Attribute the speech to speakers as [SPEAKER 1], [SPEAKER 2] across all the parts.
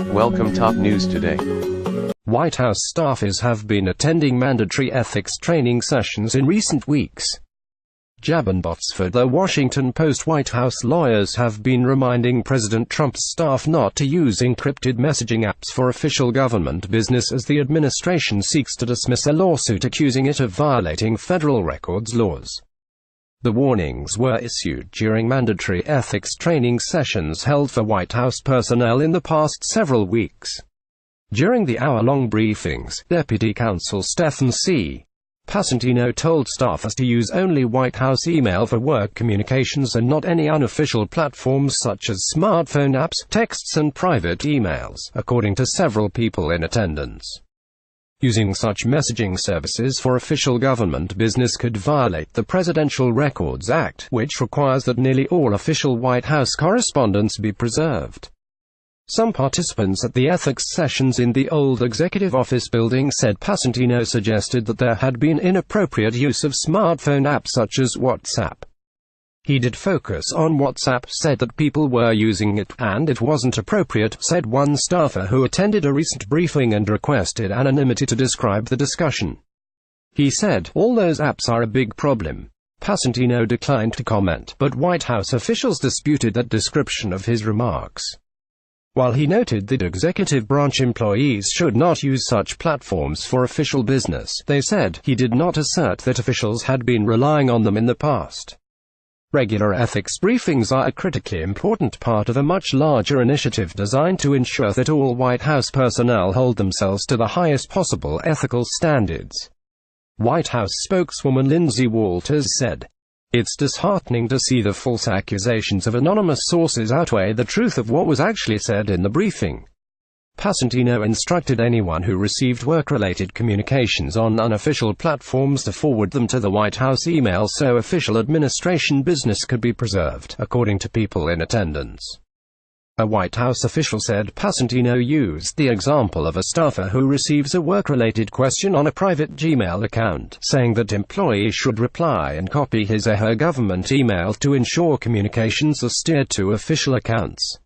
[SPEAKER 1] Welcome top news today.
[SPEAKER 2] White House staffers have been attending mandatory ethics training sessions in recent weeks. Jabin BotsfordThe Washington Post White House lawyers have been reminding President Trump's staff not to use encrypted messaging apps for official government business as the administration seeks to dismiss a lawsuit accusing it of violating federal records laws. The warnings were issued during mandatory ethics training sessions held for White House personnel in the past several weeks. During the hour-long briefings, Deputy Counsel Stephen C. Passantino told staffers to use only White House email for work communications and not any unofficial platforms such as smartphone apps, texts and private emails, according to several people in attendance. Using such messaging services for official government business could violate the Presidential Records Act, which requires that nearly all official White House correspondence be preserved. Some participants at the ethics sessions in the old Executive Office building said Passantino suggested that there had been inappropriate use of smartphone apps such as WhatsApp. He did focus on WhatsApp, said that people were using it, and it wasn't appropriate, said one staffer who attended a recent briefing and requested anonymity to describe the discussion. He said, "All those apps are a big problem." Passantino declined to comment, but White House officials disputed that description of his remarks. While he noted that executive branch employees should not use such platforms for official business, they said he did not assert that officials had been relying on them in the past. Regular ethics briefings are a critically important part of a much larger initiative designed to ensure that all White House personnel hold themselves to the highest possible ethical standards. White House spokeswoman Lindsay Walters said, "It's disheartening to see the false accusations of anonymous sources outweigh the truth of what was actually said in the briefing." Passantino instructed anyone who received work-related communications on unofficial platforms to forward them to the White House email so official administration business could be preserved, according to people in attendance. A White House official said Passantino used the example of a staffer who receives a work-related question on a private Gmail account, saying that employees should reply and copy his or her government email to ensure communications are steered to official accounts.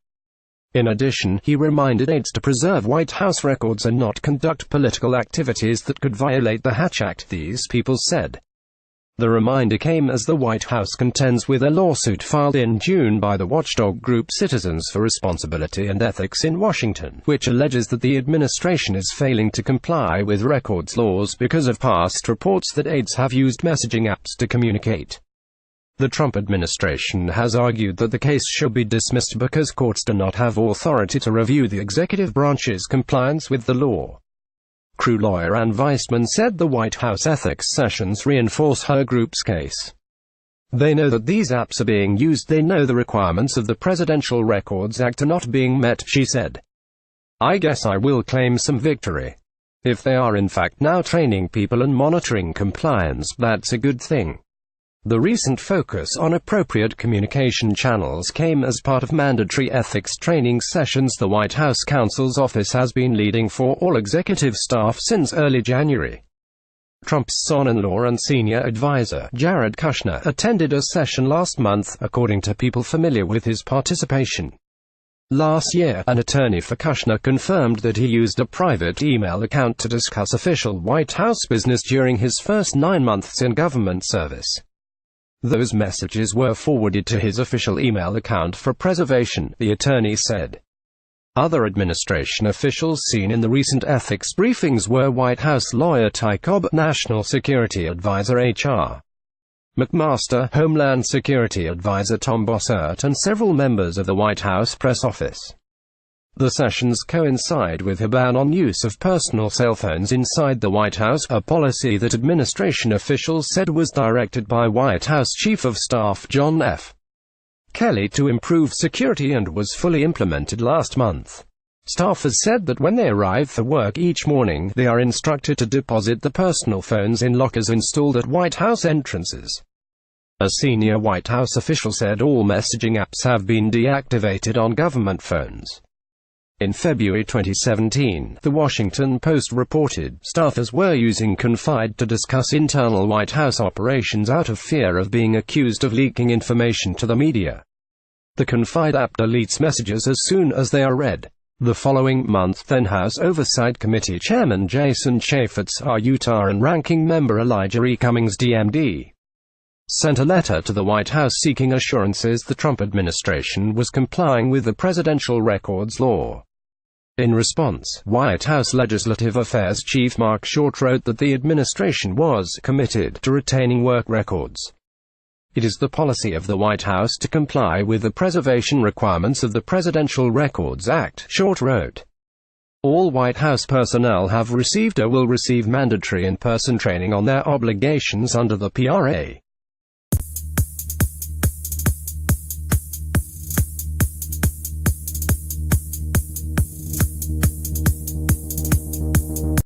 [SPEAKER 2] In addition, he reminded aides to preserve White House records and not conduct political activities that could violate the Hatch Act, these people said. The reminder came as the White House contends with a lawsuit filed in June by the watchdog group Citizens for Responsibility and Ethics in Washington, which alleges that the administration is failing to comply with records laws because of past reports that aides have used messaging apps to communicate. The Trump administration has argued that the case should be dismissed because courts do not have authority to review the executive branch's compliance with the law. Crew lawyer Ann Weissman said the White House ethics sessions reinforce her group's case. "They know that these apps are being used, they know the requirements of the Presidential Records Act are not being met," she said. "I guess I will claim some victory. If they are in fact now training people and monitoring compliance, that's a good thing." The recent focus on appropriate communication channels came as part of mandatory ethics training sessions the White House counsel's office has been leading for all executive staff since early January. Trump's son-in-law and senior advisor, Jared Kushner, attended a session last month, according to people familiar with his participation. Last year, an attorney for Kushner confirmed that he used a private email account to discuss official White House business during his first 9 months in government service. Those messages were forwarded to his official email account for preservation, the attorney said. Other administration officials seen in the recent ethics briefings were White House lawyer Ty Cobb, National Security Advisor H.R. McMaster, Homeland Security Advisor Tom Bossert, and several members of the White House press office. The sessions coincide with a ban on use of personal cell phones inside the White House, a policy that administration officials said was directed by White House Chief of Staff John F. Kelly to improve security and was fully implemented last month. Staffers said that when they arrive for work each morning, they are instructed to deposit the personal phones in lockers installed at White House entrances. A senior White House official said all messaging apps have been deactivated on government phones. In February 2017, The Washington Post reported, staffers were using Confide to discuss internal White House operations out of fear of being accused of leaking information to the media. The Confide app deletes messages as soon as they are read. The following month, then House Oversight Committee Chairman Jason Chaffetz, Utah, and Ranking Member Elijah E. Cummings, DMD, sent a letter to the White House seeking assurances the Trump administration was complying with the Presidential Records Law. In response, White House Legislative Affairs Chief Mark Short wrote that the administration was committed to retaining work records. It is the policy of the White House to comply with the preservation requirements of the Presidential Records Act, Short wrote. All White House personnel have received or will receive mandatory in-person training on their obligations under the PRA.